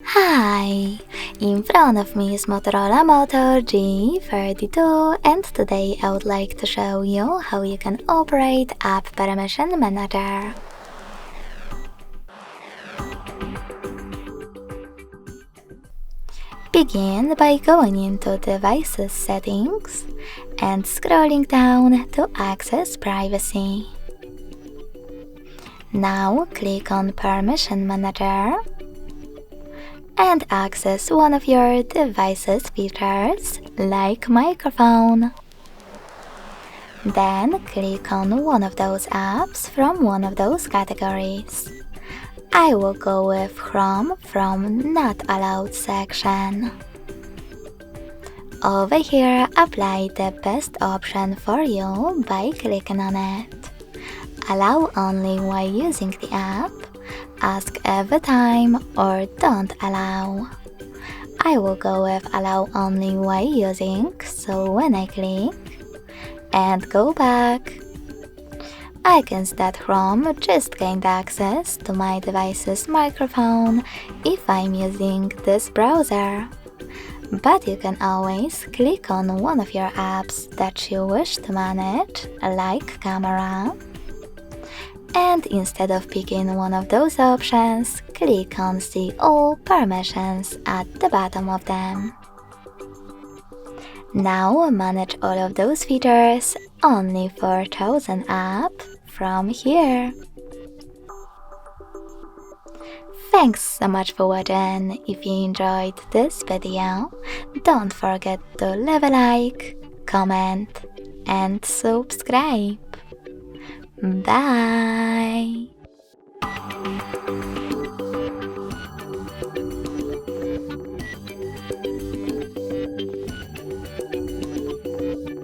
Hi! In front of me is Motorola Moto G32 and today I would like to show you how you can operate App Permission Manager. Begin by going into Devices Settings and scrolling down to Access Privacy. Now click on Permission Manager and access one of your device's features, like microphone. Then click on one of those apps from one of those categories. I will go with Chrome from Not Allowed section. Over here, apply the best option for you by clicking on it. Allow only while using the app, ask every time, or don't allow. I will go with allow only while using, so when I click and go back, I can see that Chrome just gained access to my device's microphone if I'm using this browser. But you can always click on one of your apps that you wish to manage, like camera. And instead of picking one of those options, click on See All Permissions at the bottom of them. Now manage all of those features only for chosen app from here. Thanks so much for watching. If you enjoyed this video, don't forget to leave a like, comment and subscribe. Bye!